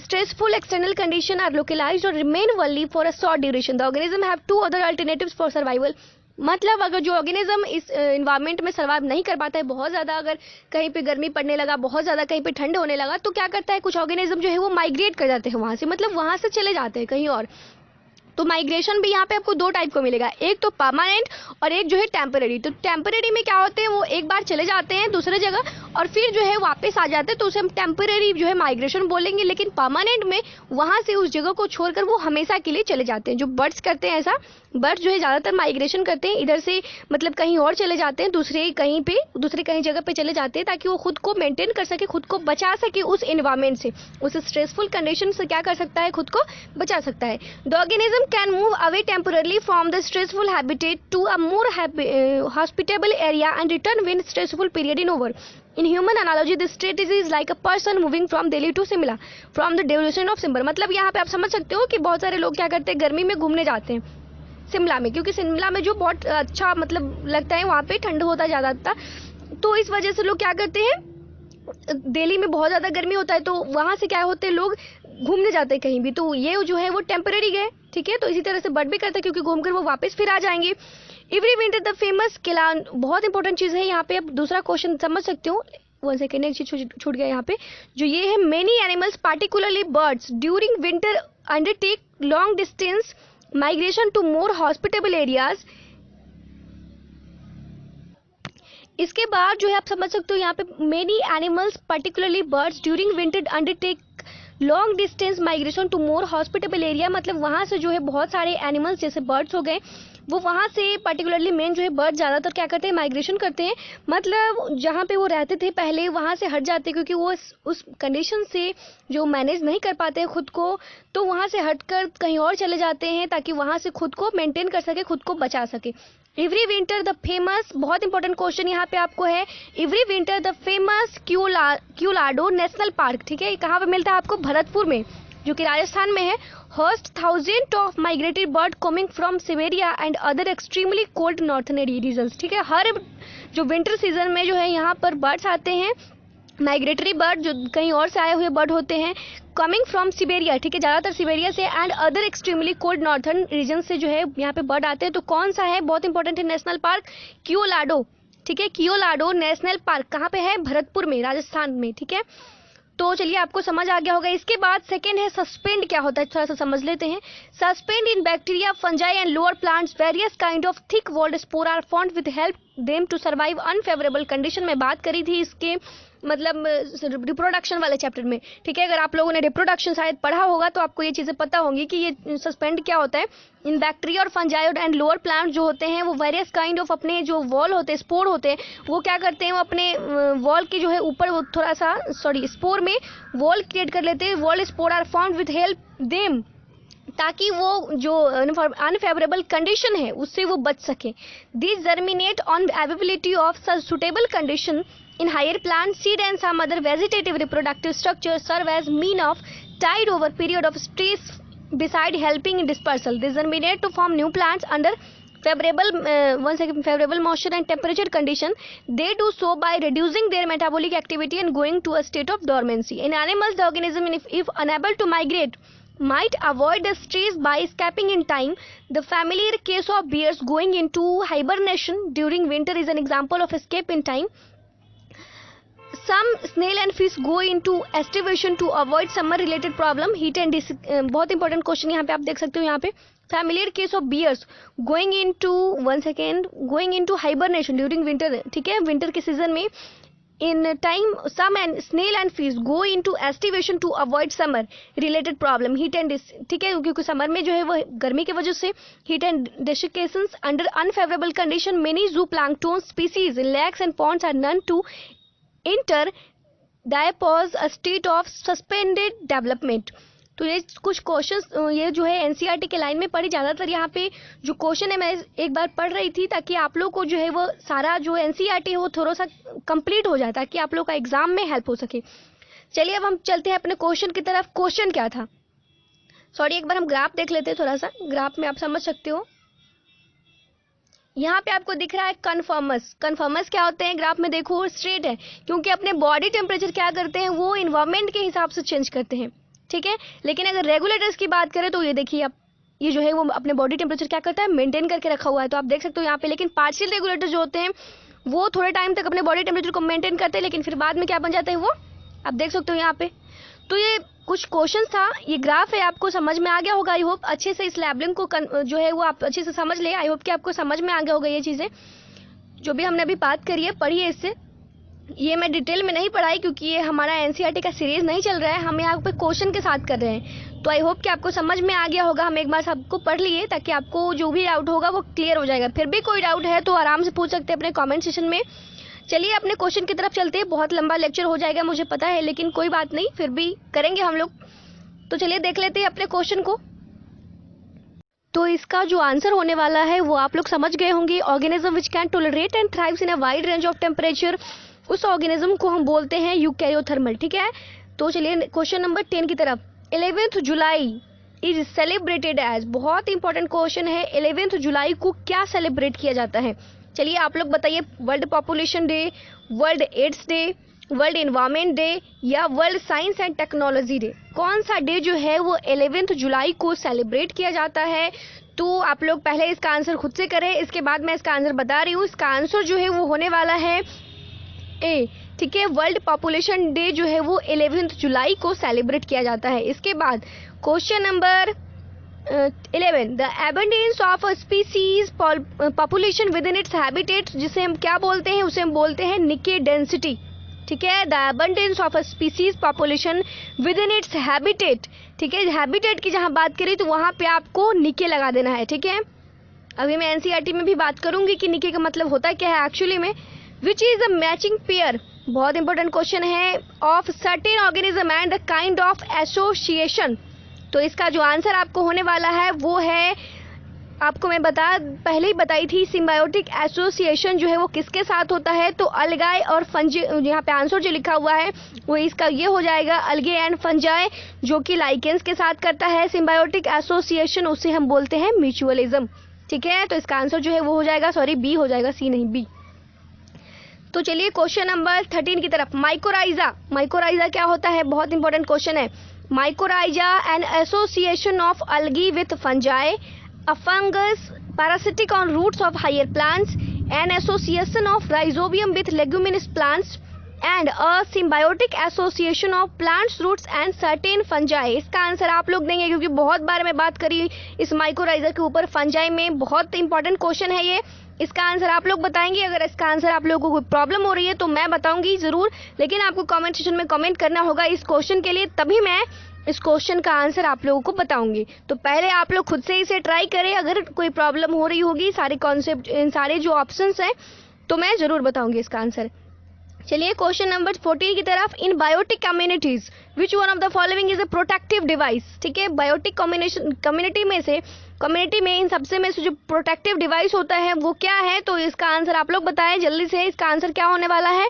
stressful external condition are localized or remain only for a short duration। The organism have two other alternatives for survival। मतलब अगर जो ऑर्गेनिज्म इस इन्वायरमेंट में सर्वाइव नहीं कर पाता है, बहुत ज़्यादा अगर कहीं पे गर्मी पड़ने लगा, बहुत ज़्यादा कहीं पे ठंड होने लगा, तो क्या करता है, कुछ ऑर्गेनिज्म जो है वो माइग्रेट कर जाते हैं वहाँ से, मतलब वहाँ से चले जाते हैं कहीं और। तो माइग्रेशन भी यहाँ पे आपको दो टाइप को मिलेगा, एक तो परमानेंट और एक जो है टेम्पररी। तो टेम्पररी में क्या होते हैं, वो एक बार चले जाते हैं दूसरे जगह और फिर जो है वापस आ जाते हैं, तो उसे हम टेम्पररी जो है माइग्रेशन बोलेंगे। लेकिन परमानेंट में वहाँ से उस जगह को छोड़कर वो हमेशा के लिए चले जाते हैं। जो बर्ड्स करते हैं ऐसा, बर्ड्स जो है ज़्यादातर माइग्रेशन करते हैं, इधर से मतलब कहीं और चले जाते हैं, दूसरे कहीं जगह पे चले जाते हैं, ताकि वो खुद को मेंटेन कर सके, खुद को बचा सके उस एनवायरमेंट से, उस स्ट्रेसफुल कंडीशन से क्या कर सकता है, खुद को बचा सकता है। The organism can move away temporarily from the stressful habitat to a more hospitable area and return when stressful period in over. In human analogy, this strategy is like a person moving from Delhi to Shimla from the duration of summer। मतलब यहाँ पे आप समझ सकते हो कि बहुत सारे लोग क्या करते हैं, गर्मी में घूमने जाते हैं शिमला में, क्योंकि शिमला में जो बहुत अच्छा मतलब लगता है, वहाँ पे ठंड होता ज़्यादा था, तो इस वजह से लोग क्या करते हैं, दिल्ली में बहुत ज़्यादा गर्मी होता है, तो वहाँ से क्या होते हैं, लोग घूमने जाते हैं कहीं भी, तो ये जो है वो टेम्पररी गए, ठीक है। तो इसी तरह से बर्ड भी करते हैं, क्योंकि घूमकर वो वापस फिर आ जाएंगे। एवरी विंटर द फेमस किला, बहुत इंपॉर्टेंट चीज़ है यहाँ पे, अब दूसरा क्वेश्चन समझ सकते हो। 1 सेकेंड, एक चीज छूट गया यहाँ पे, जो ये है, many animals particularly birds during winter undertake long distance migration to more hospitable areas. इसके बाद जो है आप समझ सकते हो यहाँ पे, many animals particularly birds during winter undertake long distance migration to more hospitable area. मतलब वहाँ से जो है बहुत सारे एनिमल्स जैसे बर्ड्स हो गए, वो वहाँ से पर्टिकुलरली मेन जो है बर्ड ज़्यादातर क्या करते हैं, माइग्रेशन करते हैं। मतलब जहाँ पे वो रहते थे पहले वहाँ से हट जाते हैं, क्योंकि वो उस कंडीशन से जो मैनेज नहीं कर पाते हैं खुद को, तो वहाँ से हटकर कहीं और चले जाते हैं, ताकि वहाँ से खुद को मेंटेन कर सके, खुद को बचा सके। एवरी विंटर द फेमस, बहुत इंपॉर्टेंट क्वेश्चन यहाँ पे आपको है, every winter the famous Keoladeo national park, ठीक है, कहाँ पे मिलता है आपको, भरतपुर में, जो कि राजस्थान में है, host thousands of migratory bird coming from Siberia and other extremely cold northern regions। ठीक है, हर जो विंटर सीजन में जो है यहाँ पर बर्ड्स आते हैं, माइग्रेटरी बर्ड जो कहीं और से आए हुए बर्ड होते हैं, कमिंग फ्रॉम सिबेरिया, ठीक है, ज़्यादातर सिबेरिया से, and other extremely cold northern region से जो है यहाँ पे बर्ड आते हैं। तो कौन सा है, बहुत इंपॉर्टेंट है, नेशनल पार्क क्यूलाडो, ठीक है, क्यूलाडो नेशनल पार्क कहाँ पे है, भरतपुर में, राजस्थान में, ठीक है। तो चलिए आपको समझ आ गया होगा। इसके बाद सेकेंड है सस्पेंड, क्या होता है थोड़ा सा समझ लेते हैं। Suspend in bacteria, fungi and lower plants, various kind of thick walled spore are found with help them to survive unfavourable condition. में बात करी थी इसके मतलब रिप्रोडक्शन वाले चैप्टर में, ठीक है। अगर आप लोगों ने रिप्रोडक्शन शायद पढ़ा होगा तो आपको ये चीज़ें पता होंगी कि ये सस्पेंड क्या होता है। इन बैक्टीरिया और फंजाई एंड लोअर प्लांट जो होते हैं, वो वेरियस काइंड ऑफ अपने जो वॉल होते हैं, स्पोर होते हैं, वो क्या करते हैं, वो अपने वॉल के जो है ऊपर वो थोड़ा सा स्पोर में वॉल क्रिएट कर लेते हैं। Wall spore are found with help them, ताकि वो जो अनफेवरेबल कंडीशन है उससे वो बच सके। This germinate on availability of suitable condition in higher plant seed and some other vegetative reproductive structures serve as mean of tide over period of stress beside helping in dispersal. They germinate to form new plants under favorable moisture and temperature condition. They do so by reducing their metabolic activity and going to a state of dormancy. In animals, the organism, if unable to migrate, might avoid the stress by escaping in time. The familiar case of bears going into hibernation during winter is an example of escape in time. Some snail and fish go into estivation to avoid summer related problem, heat and बहुत इंपॉर्टेंट क्वेश्चन यहाँ पे आप देख सकते हो। यहाँ पे familiar case of bears going into hibernation during winter, ठीक है, विंटर के सीजन में। In time some and snail and fish go into aestivation to avoid summer related problem, heat and, ठीक है, क्योंकि समर में जो है वो गर्मी की वजह से heat and desiccations under unfavourable condition. Many zooplankton species in lakes and ponds are known to enter diapause a state of suspended development. तो ये कुछ क्वेश्चंस ये जो है एनसीईआरटी के लाइन में पढ़ी, ज़्यादातर यहाँ पे जो क्वेश्चन है मैं एक बार पढ़ रही थी, ताकि आप लोग को जो है वो सारा जो एनसीईआरटी है वो थोड़ा सा कंप्लीट हो जाए, ताकि आप लोग का एग्जाम में हेल्प हो सके। चलिए अब हम चलते हैं अपने क्वेश्चन की तरफ। क्वेश्चन क्या था, सॉरी, एक बार हम ग्राफ देख लेते हैं, थोड़ा सा ग्राफ में आप समझ सकते हो। यहाँ पे आपको दिख रहा है कन्फर्मस। कन्फर्मस क्या होते हैं, ग्राफ में देखो स्ट्रेट है, क्योंकि अपने बॉडी टेम्परेचर क्या करते हैं, वो इन्वायरमेंट के हिसाब से चेंज करते हैं, ठीक है। लेकिन अगर रेगुलेटर्स की बात करें तो ये देखिए आप, ये जो है वो अपने बॉडी टेम्परेचर क्या करता है, मेंटेन करके रखा हुआ है, तो आप देख सकते हो यहाँ पे। लेकिन पार्शियल रेगुलेटर जो होते हैं वो थोड़े टाइम तक अपने बॉडी टेम्परेचर को मेंटेन करते हैं, लेकिन फिर बाद में क्या बन जाता है वो, आप देख सकते हो यहाँ पे। तो ये कुछ क्वेश्चन था, ये ग्राफ है, आपको समझ में आ गया होगा। आई होप अच्छे से इस लेबलिंग को जो है वो आप अच्छे से समझ ले। आई होप कि आपको समझ में आ गया होगा ये चीज़ें जो भी हमने अभी बात करी है, पढ़िए इससे। ये मैं डिटेल में नहीं पढ़ाई क्योंकि ये हमारा एनसीईआरटी का सीरीज नहीं चल रहा है, हम यहाँ पे क्वेश्चन के साथ कर रहे हैं। तो आई होप कि आपको समझ में आ गया होगा। हम एक बार सबको पढ़ लिए ताकि आपको जो भी डाउट होगा वो क्लियर हो जाएगा। फिर भी कोई डाउट है तो आराम से पूछ सकते हैं अपने कमेंट सेशन में। चलिए अपने क्वेश्चन की तरफ चलते हैं। बहुत लंबा लेक्चर हो जाएगा मुझे पता है, लेकिन कोई बात नहीं, फिर भी करेंगे हम लोग। तो चलिए देख लेते हैं अपने क्वेश्चन को। तो इसका जो आंसर होने वाला है वो आप लोग समझ गए होंगे। Organism which can tolerate and thrives in a wide range of temperature, उस ऑर्गेनिज्म को हम बोलते हैं यूकैरियोथर्मल। ठीक है, तो चलिए क्वेश्चन नंबर 10 की तरफ। 11 जुलाई इज सेलिब्रेटेड एज, बहुत इंपॉर्टेंट क्वेश्चन है। 11 जुलाई को क्या सेलिब्रेट किया जाता है? चलिए आप लोग बताइए। World population day, world AIDS day, world environment day या world science and technology day? कौन सा डे जो है वो 11 जुलाई को सेलिब्रेट किया जाता है? तो आप लोग पहले इसका आंसर खुद से करें, इसके बाद मैं इसका आंसर बता रही हूँ। इसका आंसर जो है वो होने वाला है ए। ठीक है, वर्ल्ड पॉपुलेशन डे जो है वो 11 जुलाई को सेलिब्रेट किया जाता है। इसके बाद question number 11, the abundance of a species population with in its habitat, जिसे हम क्या बोलते हैं? उसे हम बोलते हैं निके डेंसिटी। ठीक है, the abundance of a species population with in its habitat. ठीक है, हैबिटेट की जहां बात करें तो वहां पे आपको निके लगा देना है। ठीक है, अभी मैं एनसीईआरटी में भी बात करूंगी कि निके का मतलब होता क्या है एक्चुअली में। Which is a matching pair, बहुत इंपॉर्टेंट क्वेश्चन है, of certain organism and the kind of association. तो इसका जो आंसर आपको होने वाला है वो है, आपको मैं पहले ही बताई थी, सिम्बायोटिक एसोसिएशन जो है वो किसके साथ होता है? तो अलगाए और फंजी, यहाँ पे आंसर जो लिखा हुआ है वो इसका ये हो जाएगा, अलगे एंड फंजाई, जो कि लाइकेंस के साथ करता है सिम्बायोटिक एसोसिएशन, उसे हम बोलते हैं म्यूचुअलिज्म। ठीक है, तो इसका आंसर जो है वो हो जाएगा, सॉरी बी हो जाएगा, सी नहीं बी। तो चलिए क्वेश्चन नंबर 13 की तरफ। माइकोराइजा, माइकोराइजा क्या होता है? बहुत इंपॉर्टेंट क्वेश्चन है। Mycorrhiza an association of algae with fungi, a fungus parasitic on roots of higher plants, an association of rhizobium with leguminous plants and a symbiotic association of plants roots and certain fungi। इसका आंसर आप लोग देंगे क्योंकि बहुत बार मैं बात करी इस माइकोराइजा के ऊपर, फंजाई में। बहुत इंपॉर्टेंट क्वेश्चन है ये। इसका आंसर आप लोग बताएंगे। अगर इसका आंसर आप लोगों को कोई प्रॉब्लम हो रही है तो मैं बताऊंगी जरूर, लेकिन आपको कमेंट सेक्शन में कमेंट करना होगा इस क्वेश्चन के लिए, तभी मैं इस क्वेश्चन का आंसर आप लोगों को बताऊंगी। तो पहले आप लोग खुद से इसे ट्राई करें। अगर कोई प्रॉब्लम हो रही होगी, सारे कॉन्सेप्ट, इन सारे जो ऑप्शंस हैं, तो मैं जरूर बताऊंगी इसका आंसर। चलिए क्वेश्चन नंबर 14 की तरफ। In biotic communities which one of the following is a protective device? ठीक है, बायोटिक कम्युनिटी में इन सबसे में से जो प्रोटेक्टिव डिवाइस होता है वो क्या है? तो इसका आंसर आप लोग बताएं जल्दी से। इसका आंसर क्या होने वाला है?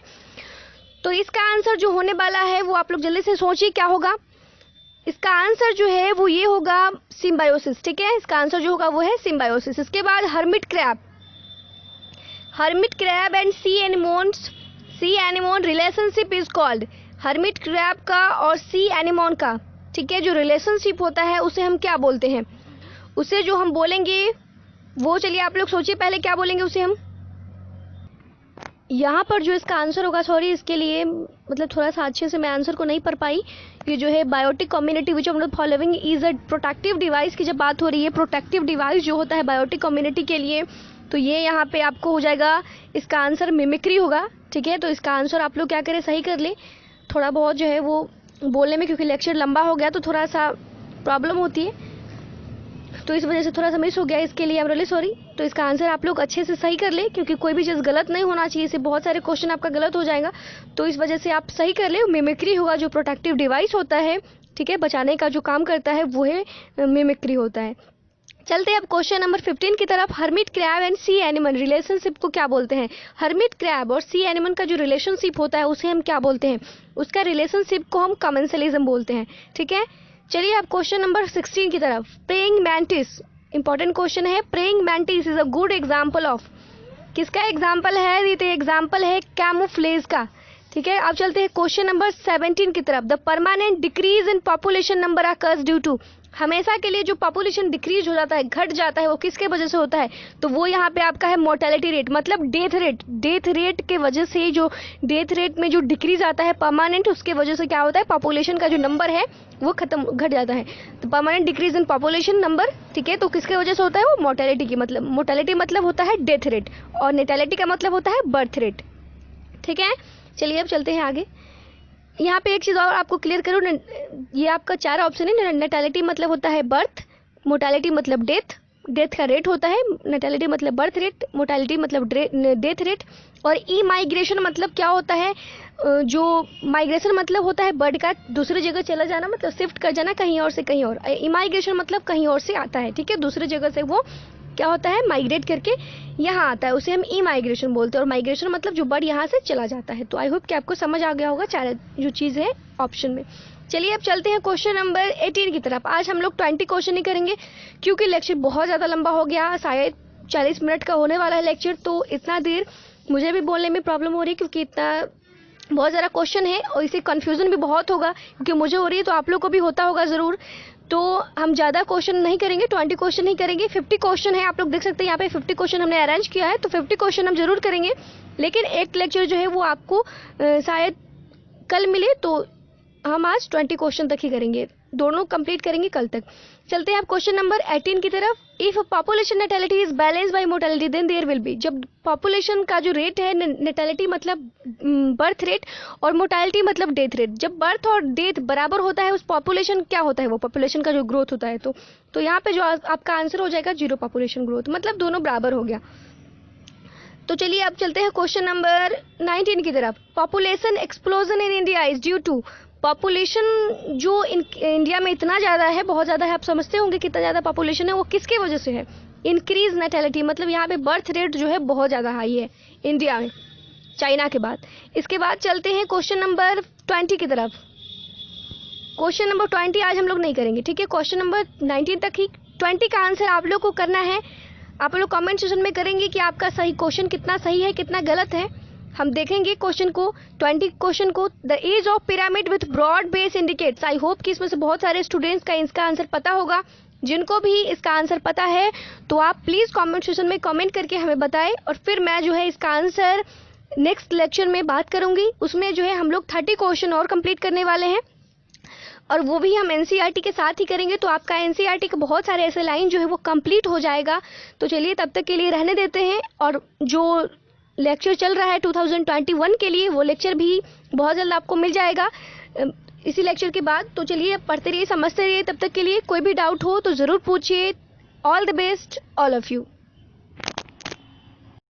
तो इसका आंसर जो होने वाला है वो आप लोग जल्दी से सोचिए क्या होगा। इसका आंसर जो है वो ये होगा, सिम्बायोसिस। ठीक है, इसका आंसर जो होगा वो है सिम्बायोसिस। इसके बाद hermit crab and C anemone relationship is called. Hermit crab का और सी एनिमोन का, ठीक है, जो रिलेशनशिप होता है उसे हम क्या बोलते हैं? उसे जो हम बोलेंगे वो, चलिए आप लोग सोचिए पहले क्या बोलेंगे उसे हम। यहाँ पर जो इसका आंसर होगा, सॉरी इसके लिए मतलब थोड़ा सा अच्छे से मैं आंसर को नहीं पढ़ पाई। ये जो है biotic community which of the following is a protective device की जब बात हो रही है, प्रोटेक्टिव डिवाइस जो होता है बायोटिक कम्युनिटी के लिए, तो ये यहाँ पे आपको हो जाएगा, इसका आंसर मिमिक्री होगा। ठीक है, तो इसका आंसर आप लोग क्या करें, सही कर ले। थोड़ा बहुत जो है वो बोलने में, क्योंकि लेक्चर लंबा हो गया तो थोड़ा सा प्रॉब्लम होती है, तो इस वजह से थोड़ा सा मिस हो गया, इसके लिए आई एम रियली सॉरी। तो इसका आंसर आप लोग अच्छे से सही कर ले, क्योंकि कोई भी चीज़ गलत नहीं होना चाहिए, इससे बहुत सारे क्वेश्चन आपका गलत हो जाएगा, तो इस वजह से आप सही कर ले। मिमिक्री होगा, जो प्रोटेक्टिव डिवाइस होता है, ठीक है, बचाने का जो काम करता है वो है मिमिक्री होता है। चलते हैं अब क्वेश्चन नंबर 15 की तरफ। Hermit crab and sea animal relationship को क्या बोलते हैं? हर्मिट क्रैब और सी एनिमल का जो रिलेशनशिप होता है उसे हम क्या बोलते हैं? उसका रिलेशनशिप को हम कमेंसलिज्म बोलते हैं। ठीक है, चलिए अब क्वेश्चन नंबर 16 की तरफ। प्रेइंग मैंटिस, इंपॉर्टेंट क्वेश्चन है। Praying mantis is a good example of, किसका एग्जाम्पल है? ये तो एग्जाम्पल है कैमोफ्लेज का। ठीक है, अब चलते हैं क्वेश्चन नंबर 17 की तरफ। The permanent decrease in population number occurs due to, हमेशा के लिए जो पॉपुलेशन डिक्रीज हो जाता है, घट जाता है, वो किसके वजह से होता है? तो वो यहाँ पे आपका है मोर्टेलिटी रेट, मतलब डेथ रेट। डेथ रेट के वजह से जो डेथ रेट में जो डिक्रीज आता है परमानेंट, उसके वजह से क्या होता है, पॉपुलेशन का जो नंबर है वो खत्म, घट जाता है। तो permanent decrease in population number, ठीक है, तो किसके वजह से होता है? वो मोर्टेलिटी की, मतलब मोर्टेलिटी मतलब होता है डेथ रेट, और नेटेलिटी का मतलब होता है बर्थ रेट, ठीक है। चलिए अब चलते हैं आगे। यहाँ पे एक चीज़ और आपको क्लियर करूँ, ये आपका 4 ऑप्शन है। नेटेलिटी मतलब होता है बर्थ, मोर्टेलिटी मतलब डेथ, डेथ का रेट होता है, नेटेलिटी मतलब बर्थ रेट, मोर्टेलिटी मतलब डेथ रेट, और ई माइग्रेशन मतलब क्या होता है? जो माइग्रेशन मतलब होता है बर्ड का दूसरी जगह चला जाना, मतलब शिफ्ट कर जाना कहीं और से कहीं और। ई माइग्रेशन मतलब कहीं और से आता है, ठीक है, दूसरी जगह से वो क्या होता है, माइग्रेट करके यहाँ आता है, उसे हम ई माइग्रेशन बोलते हैं। और माइग्रेशन मतलब जो बर्ड यहाँ से चला जाता है। तो आई होप कि आपको समझ आ गया होगा 4 जो चीज़ है ऑप्शन में। चलिए अब चलते हैं क्वेश्चन नंबर 18 की तरफ। आज हम लोग 20 क्वेश्चन ही करेंगे, क्योंकि लेक्चर बहुत ज़्यादा लंबा हो गया, शायद 40 मिनट का होने वाला है लेक्चर। तो इतना देर मुझे भी बोलने में प्रॉब्लम हो रही है, क्योंकि इतना बहुत ज़्यादा क्वेश्चन है, और इसे कन्फ्यूज़न भी बहुत होगा, क्योंकि मुझे हो रही है तो आप लोग को भी होता होगा ज़रूर। तो हम ज़्यादा क्वेश्चन नहीं करेंगे, 20 क्वेश्चन ही करेंगे। 50 क्वेश्चन है, आप लोग देख सकते हैं यहाँ पे 50 क्वेश्चन हमने अरेंज किया है, तो 50 क्वेश्चन हम जरूर करेंगे। लेकिन एक लेक्चर जो है वो आपको शायद कल मिले, तो हम आज 20 क्वेश्चन तक ही करेंगे, दोनों कंप्लीट करेंगे कल तक। चलते हैं आप क्वेश्चन नंबर 18 की तरफ। If population natality is balance by mortality then there will be. जब पॉपुलेशन का जो रेट है, नेटेलिटी मतलब बर्थ रेट, और मोर्टेलिटी मतलब डेथ रेट, जब बर्थ और डेथ बराबर होता है, उस पॉपुलेशन क्या होता है, वो पॉपुलेशन का जो ग्रोथ होता है। तो यहाँ पे जो आपका आंसर हो जाएगा 0 पॉपुलेशन ग्रोथ, मतलब दोनों बराबर हो गया। तो चलिए अब चलते हैं क्वेश्चन नंबर 19 की तरफ। Population explosion in India is due to. Population जो इंडिया में इतना ज़्यादा है, बहुत ज़्यादा है, आप समझते होंगे कितना ज़्यादा पॉपुलेशन है, वो किसकी वजह से है? इंक्रीज नेटेलिटी, मतलब यहाँ पे बर्थ रेट जो है बहुत ज़्यादा हाई है इंडिया में, चाइना के बाद। इसके बाद चलते हैं क्वेश्चन नंबर 20 की तरफ। क्वेश्चन नंबर 20 आज हम लोग नहीं करेंगे, ठीक है, क्वेश्चन नंबर 19 तक ही। 20 का आंसर आप लोग को करना है, आप लोग कमेंट सेक्शन में करेंगे कि आपका सही क्वेश्चन कितना सही है, कितना गलत है। हम देखेंगे क्वेश्चन को, 20 क्वेश्चन को। The age of pyramid with broad base indicates. I hope कि इसमें से बहुत सारे स्टूडेंट्स का इसका आंसर पता होगा। जिनको भी इसका आंसर पता है तो आप प्लीज़ कमेंट सेक्शन में कमेंट करके हमें बताएं, और फिर मैं जो है इसका आंसर नेक्स्ट लेक्चर में बात करूंगी। उसमें जो है हम लोग 30 क्वेश्चन और कंप्लीट करने वाले हैं, और वो भी हम एनसीईआरटी के साथ ही करेंगे। तो आपका एनसीईआरटी के बहुत सारे ऐसे लाइन जो है वो कंप्लीट हो जाएगा। तो चलिए तब तक के लिए रहने देते हैं, और जो लेक्चर चल रहा है 2021 के लिए, वो लेक्चर भी बहुत जल्द आपको मिल जाएगा इसी लेक्चर के बाद। तो चलिए पढ़ते रहिए, समझते रहिए। तब तक के लिए कोई भी डाउट हो तो ज़रूर पूछिए। All the best all of you.